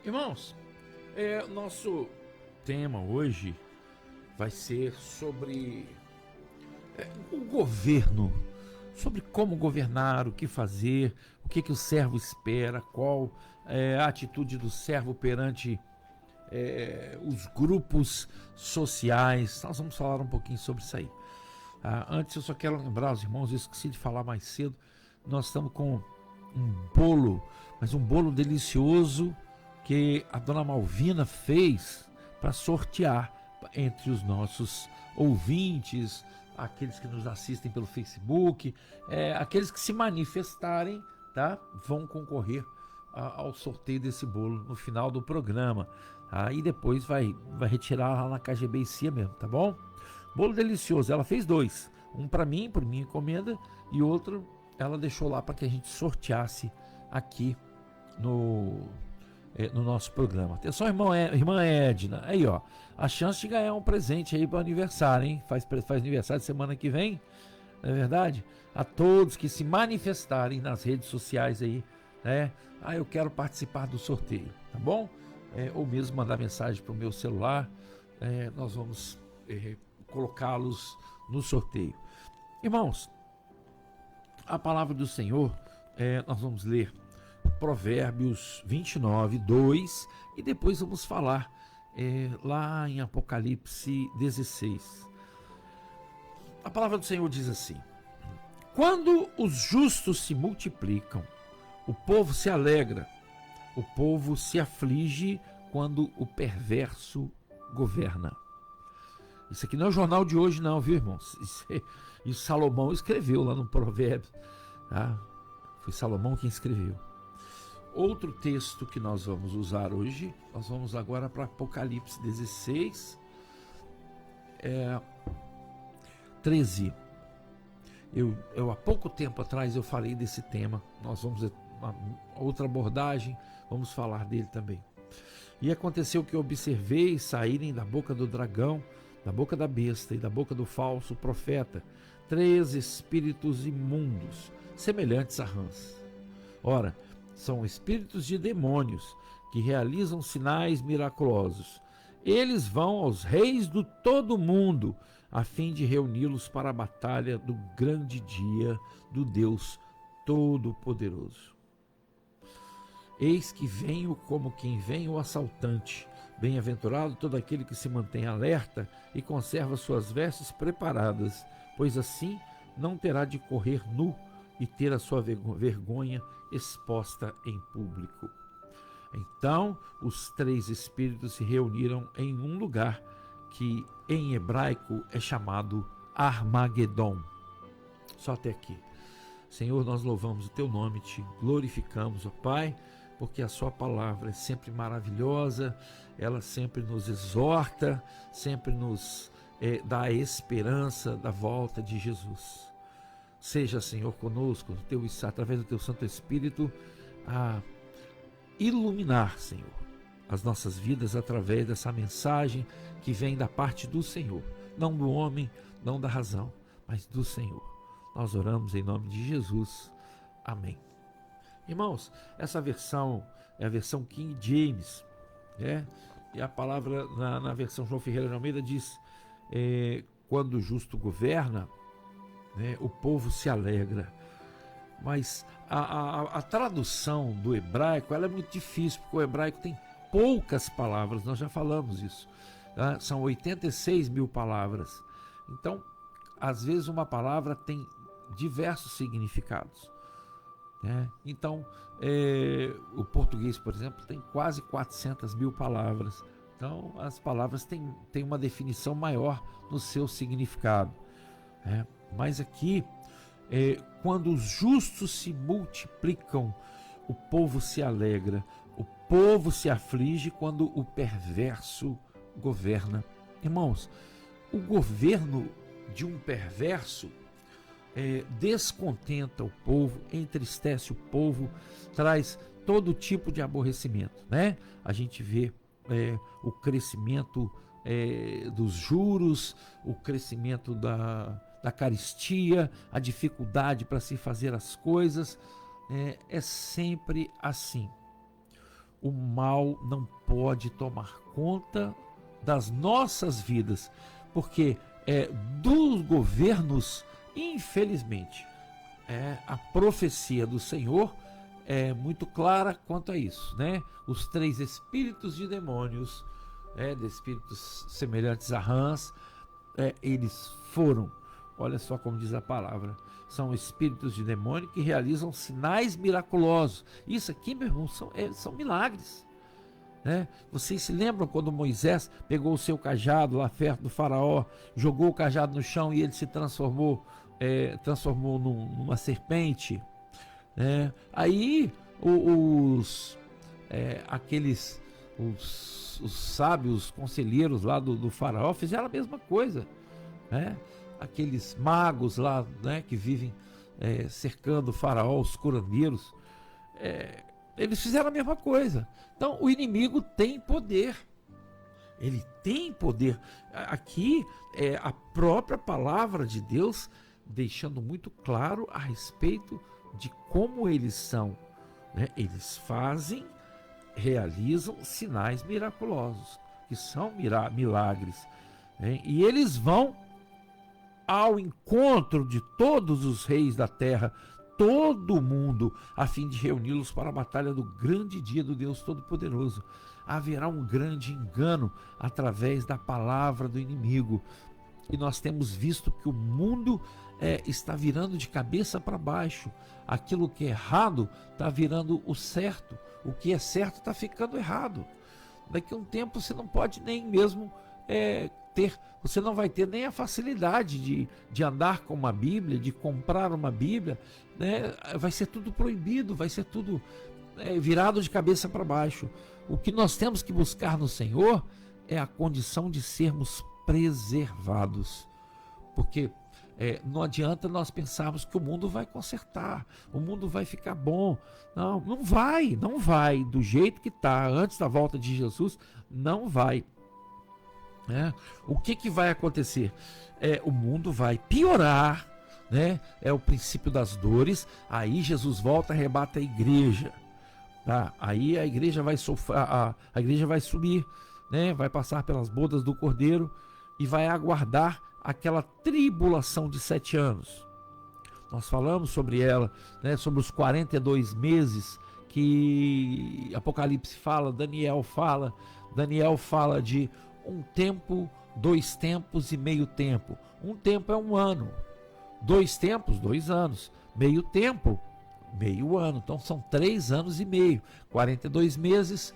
Irmãos, nosso tema hoje vai ser sobre o governo, sobre como governar, o que fazer, o que o servo espera, qual é a atitude do servo perante os grupos sociais. Nós vamos falar um pouquinho sobre isso aí. Antes eu só quero lembrar os irmãos, eu esqueci de falar mais cedo, nós estamos com um bolo, mas um bolo delicioso que a dona Malvina fez para sortear entre os nossos ouvintes, aqueles que nos assistem pelo Facebook, aqueles que se manifestarem, tá? Vão concorrer ao sorteio desse bolo no final do programa. Aí depois vai retirar lá na KGB Cia mesmo, tá bom? Bolo delicioso, ela fez dois, um para mim, por minha encomenda, e outro ela deixou lá para que a gente sorteasse aqui no nosso programa. Atenção, irmã Edna, aí ó, a chance de ganhar um presente aí para o aniversário, hein? Faz aniversário semana que vem, não é verdade? A todos que se manifestarem nas redes sociais aí, né? Eu quero participar do sorteio, tá bom? Ou mesmo mandar mensagem para o meu celular, nós vamos colocá-los no sorteio. Irmãos, a palavra do Senhor, nós vamos ler Provérbios 29, 2 e depois vamos falar lá em Apocalipse 16. A palavra do Senhor diz assim: quando os justos se multiplicam, o povo se alegra, o povo se aflige quando o perverso governa. Isso aqui não é o jornal de hoje não, viu, irmãos? Isso Salomão escreveu lá no Provérbios, tá? Foi Salomão quem escreveu. Outro texto que nós vamos usar hoje, nós vamos agora para Apocalipse 16, 13. Eu há pouco tempo atrás eu falei desse tema, nós vamos ter uma outra abordagem, vamos falar dele também. E aconteceu que observei saírem da boca do dragão, da boca da besta e da boca do falso profeta, 3 espíritos imundos, semelhantes a rãs. Ora, são espíritos de demônios que realizam sinais miraculosos. Eles vão aos reis do todo mundo, a fim de reuni-los para a batalha do grande dia do Deus Todo-Poderoso. Eis que venho como quem vem o assaltante. Bem-aventurado todo aquele que se mantém alerta e conserva suas vestes preparadas, pois assim não terá de correr nu e ter a sua vergonha exposta em público. Então os 3 espíritos se reuniram em um lugar que em hebraico é chamado Armagedon. Só até aqui. Senhor, nós louvamos o teu nome, te glorificamos, ó Pai, porque a sua palavra é sempre maravilhosa, ela sempre nos exorta, sempre nos dá a esperança da volta de Jesus. Seja, Senhor, conosco, através do teu Santo Espírito, a iluminar, Senhor, as nossas vidas através dessa mensagem que vem da parte do Senhor, não do homem, não da razão, mas do Senhor. Nós oramos em nome de Jesus. Amém. Irmãos, essa versão é a versão King James, né? E a palavra na versão João Ferreira de Almeida diz: quando o justo governa, né, o povo se alegra. Mas a tradução do hebraico ela é muito difícil, porque o hebraico tem poucas palavras, nós já falamos isso, tá? São 86 mil palavras. Então, às vezes uma palavra tem diversos significados, né? Então, o português, por exemplo, tem quase 400 mil palavras. Então, as palavras têm uma definição maior no seu significado, né? Mas aqui, quando os justos se multiplicam, o povo se alegra, o povo se aflige quando o perverso governa. Irmãos, o governo de um perverso descontenta o povo, entristece o povo, traz todo tipo de aborrecimento, né? A gente vê o crescimento dos juros, o crescimento da carestia, a dificuldade para se fazer as coisas, é sempre assim. o mal não pode tomar conta das nossas vidas, porque dos governos, infelizmente, a profecia do Senhor é muito clara quanto a isso, né? Os 3 espíritos de demônios, de espíritos semelhantes a rãs, eles foram, olha só como diz a palavra, são espíritos de demônio que realizam sinais miraculosos. Isso aqui, meu irmão, são milagres. Vocês se lembram quando Moisés pegou o seu cajado lá perto do faraó, jogou o cajado no chão e ele se transformou numa serpente? Aí os sábios conselheiros lá do faraó fizeram a mesma coisa, aqueles magos lá, que vivem cercando o faraó, os curandeiros, eles fizeram a mesma coisa. Então o inimigo tem poder, ele tem poder. Aqui é a própria palavra de Deus deixando muito claro a respeito de como eles são, eles realizam sinais miraculosos, que são milagres, e eles vão ao encontro de todos os reis da terra, todo mundo, a fim de reuni-los para a batalha do grande dia do Deus Todo-Poderoso. Haverá um grande engano através da palavra do inimigo, e nós temos visto que o mundo está virando de cabeça para baixo. Aquilo que é errado está virando o certo, o que é certo está ficando errado. Daqui a um tempo você não pode nem mesmo você não vai ter nem a facilidade de andar com uma Bíblia, de comprar uma Bíblia, vai ser tudo proibido, vai ser tudo virado de cabeça para baixo. O que nós temos que buscar no Senhor é a condição de sermos preservados, porque não adianta nós pensarmos que o mundo vai consertar, o mundo vai ficar bom. Não vai do jeito que está antes da volta de Jesus, não vai. O que vai acontecer? O mundo vai piorar, é o princípio das dores. Aí Jesus volta, arrebata a igreja, tá? Aí a igreja vai a igreja vai subir, vai passar pelas bodas do Cordeiro e vai aguardar aquela tribulação de 7 anos. Nós falamos sobre ela, sobre os 42 meses que Apocalipse fala, Daniel fala de um tempo, 2 tempos e meio tempo. Um tempo é 1 ano, 2 tempos, 2 anos, meio tempo, meio ano. Então são 3 anos e meio. 42 meses,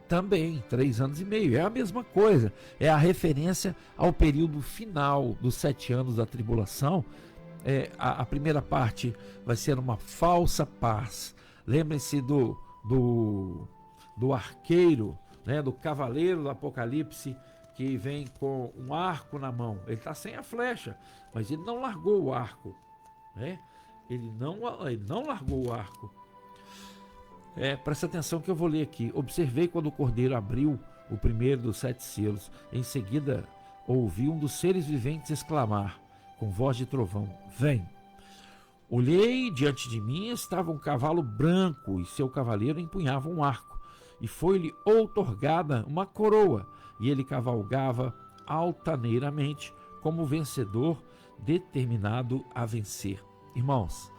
também 3 anos e meio. É a mesma coisa, é a referência ao período final dos 7 anos da tribulação. A primeira parte vai ser uma falsa paz. Lembrem-se do arqueiro, do cavaleiro do Apocalipse, que vem com um arco na mão. Ele está sem a flecha, mas ele não largou o arco, ele não largou o arco. Presta atenção que eu vou ler aqui. Observei quando o Cordeiro abriu o primeiro dos 7 selos. Em seguida ouvi um dos seres viventes exclamar com voz de trovão: vem! Olhei, diante de mim estava um cavalo branco e seu cavaleiro empunhava um arco, e foi-lhe outorgada uma coroa, e ele cavalgava altaneiramente como vencedor determinado a vencer. Irmãos,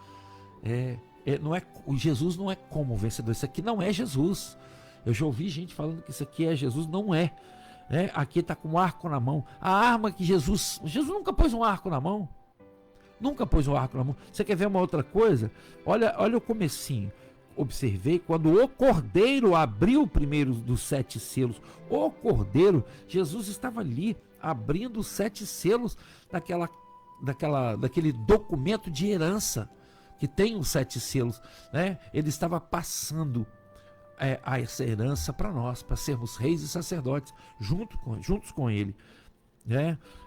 Jesus não é como vencedor. Isso aqui não é Jesus. Eu já ouvi gente falando que isso aqui é Jesus. Não é. Aqui está com um arco na mão. A arma que Jesus nunca pôs um arco na mão. Nunca pôs um arco na mão. Você quer ver uma outra coisa? Olha o comecinho. Observei quando o Cordeiro abriu o primeiro dos 7 selos. O Cordeiro, Jesus estava ali abrindo os 7 selos daquele documento de herança que tem os 7 selos, Ele estava passando essa herança para nós, para sermos reis e sacerdotes juntos com ele,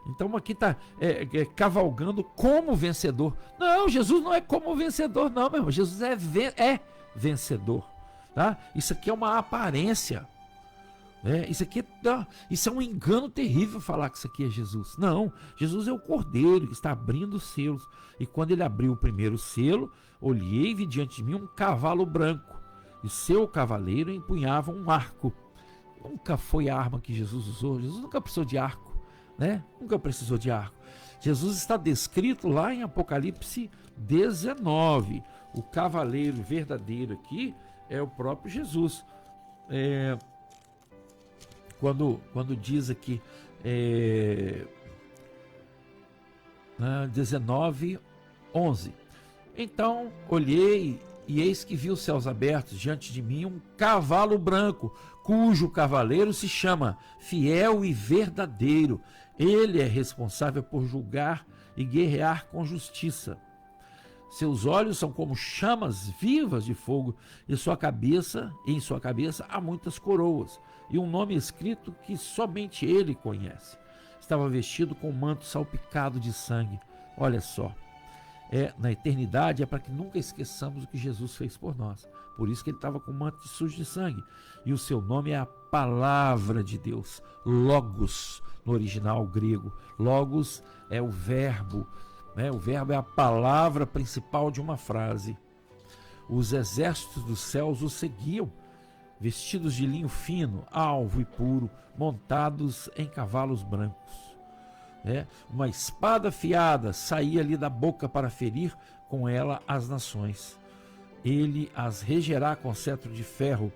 Então aqui está cavalgando como vencedor. Não, Jesus não é como vencedor, não, meu irmão. Jesus é vencedor, tá? Isso aqui é uma aparência, isso é um engano terrível falar que isso aqui é Jesus. Não, Jesus é o Cordeiro que está abrindo os selos. E quando ele abriu o primeiro selo, olhei e vi diante de mim um cavalo branco, e seu cavaleiro empunhava um arco. Nunca foi a arma que Jesus usou. Jesus nunca precisou de arco, né? Nunca precisou de arco. Jesus está descrito lá em Apocalipse 19. O cavaleiro verdadeiro aqui é o próprio Jesus. Quando diz aqui 19:11. Então olhei e eis que vi os céus abertos diante de mim um cavalo branco, cujo cavaleiro se chama Fiel e Verdadeiro. Ele é responsável por julgar e guerrear com justiça. Seus olhos são como chamas vivas de fogo, e em sua cabeça há muitas coroas, e um nome escrito que somente ele conhece. Estava vestido com um manto salpicado de sangue. Olha só, na eternidade é para que nunca esqueçamos o que Jesus fez por nós. Por isso que ele estava com um manto sujo de sangue. E o seu nome é a Palavra de Deus, Logos, no original grego. Logos é o verbo, né? O verbo é a palavra principal de uma frase. Os exércitos dos céus o seguiam, vestidos de linho fino, alvo e puro, montados em cavalos brancos. Uma espada afiada saía ali da boca para ferir com ela as nações. Ele as regerá com cetro de ferro,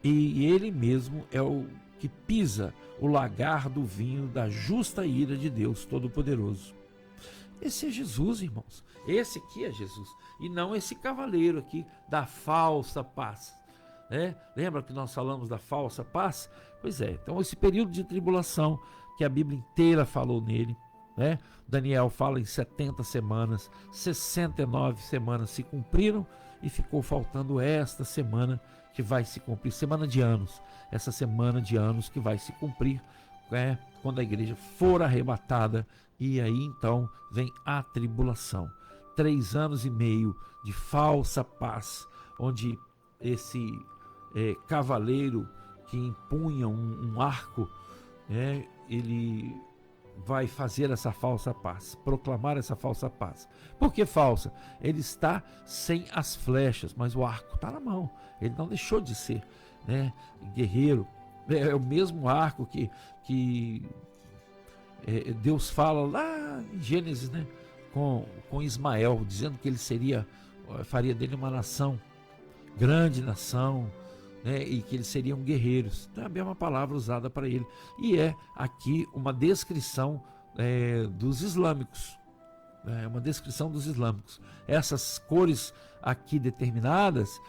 e ele mesmo é o que pisa o lagar do vinho da justa ira de Deus Todo-Poderoso. Esse é Jesus, irmãos. Esse aqui é Jesus, e não esse cavaleiro aqui da falsa paz. Lembra que nós falamos da falsa paz? Pois é, então esse período de tribulação que a Bíblia inteira falou nele, Daniel fala em 70 semanas, 69 semanas se cumpriram e ficou faltando esta semana que vai se cumprir, semana de anos, essa semana de anos que vai se cumprir, quando a igreja for arrebatada, e aí então vem a tribulação. 3 anos e meio de falsa paz, onde esse cavaleiro que empunha um arco, ele vai fazer essa falsa paz, proclamar essa falsa paz. Por que falsa? Ele está sem as flechas, mas o arco está na mão. Ele não deixou de ser, guerreiro. É o mesmo arco que Deus fala lá em Gênesis, com Ismael, dizendo que ele faria dele uma nação, grande nação, e que eles seriam guerreiros. Também é uma palavra usada para ele. E é aqui uma descrição dos islâmicos. Uma descrição dos islâmicos. Essas cores aqui determinadas,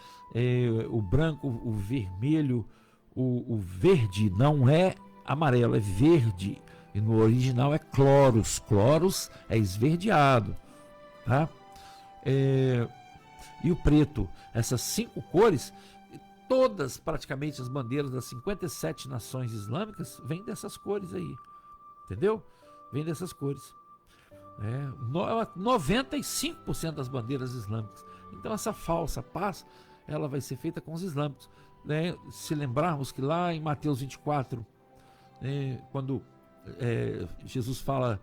o branco, o vermelho, o verde, não é amarelo, é verde. E no original é cloros. Cloros é esverdeado. Tá? E o preto. Essas 5 cores, todas praticamente as bandeiras das 57 nações islâmicas vêm dessas cores aí, entendeu? Vêm dessas cores. 95% das bandeiras islâmicas. Então essa falsa paz, ela vai ser feita com os islâmicos. Se lembrarmos que lá em Mateus 24, quando Jesus fala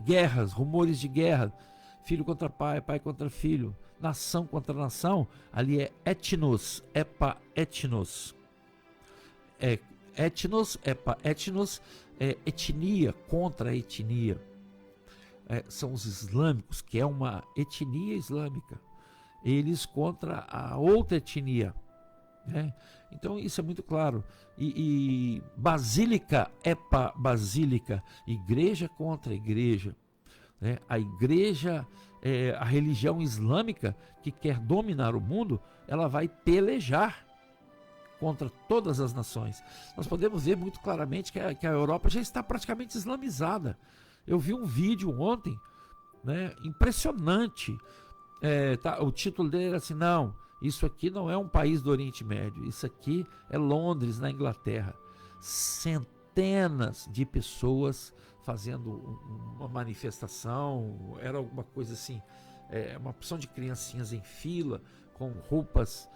guerras, rumores de guerra, filho contra pai, pai contra filho, nação contra nação, ali é etnos, epa etnos. Etnos, epa etnos, etnia contra etnia. São os islâmicos, que é uma etnia islâmica. Eles contra a outra etnia. Então isso é muito claro. E basílica, epa basílica, igreja contra igreja. A igreja, a religião islâmica que quer dominar o mundo, ela vai pelejar contra todas as nações. Nós podemos ver muito claramente que a Europa já está praticamente islamizada. Eu vi um vídeo ontem, impressionante. O título dele era assim: não, isso aqui não é um país do Oriente Médio, isso aqui é Londres, na Inglaterra. Centenas de pessoas fazendo uma manifestação, era alguma coisa assim, uma opção de criancinhas em fila, com roupas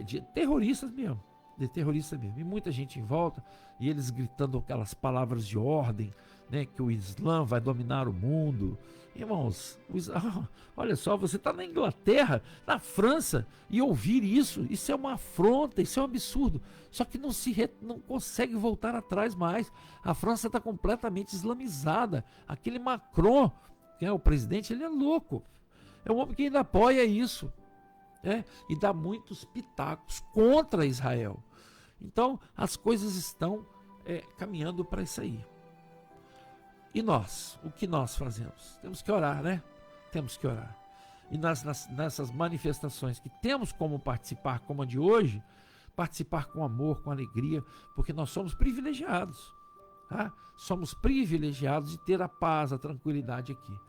de terroristas mesmo, de terrorista mesmo. E muita gente em volta, e eles gritando aquelas palavras de ordem, né, que o Islã vai dominar o mundo. Irmãos, olha só, você está na Inglaterra, na França, e ouvir isso é uma afronta, isso é um absurdo. Só que não consegue voltar atrás mais. A França está completamente islamizada. Aquele Macron, que é o presidente, ele é louco. É um homem que ainda apoia isso. E dá muitos pitacos contra Israel. Então, as coisas estão caminhando para isso aí. E nós, o que nós fazemos? Temos que orar, né? Temos que orar. E nessas manifestações que temos como participar, como a de hoje, participar com amor, com alegria, porque nós somos privilegiados. Tá? Somos privilegiados de ter a paz, a tranquilidade aqui.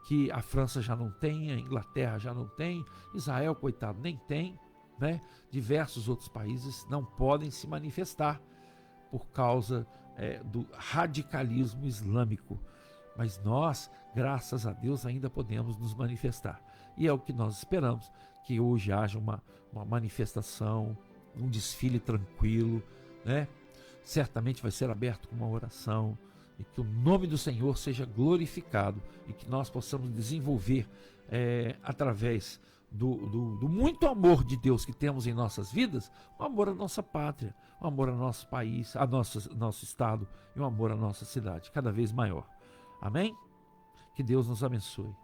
Que a França já não tem, a Inglaterra já não tem, Israel, coitado, nem tem, né? Diversos outros países não podem se manifestar por causa do radicalismo islâmico. Mas nós, graças a Deus, ainda podemos nos manifestar. E é o que nós esperamos, que hoje haja uma manifestação, um desfile tranquilo, né? Certamente vai ser aberto com uma oração, e que o nome do Senhor seja glorificado e que nós possamos desenvolver através do muito amor de Deus que temos em nossas vidas, um amor à nossa pátria, um amor ao nosso país, ao nosso estado e um amor à nossa cidade, cada vez maior. Amém? Que Deus nos abençoe.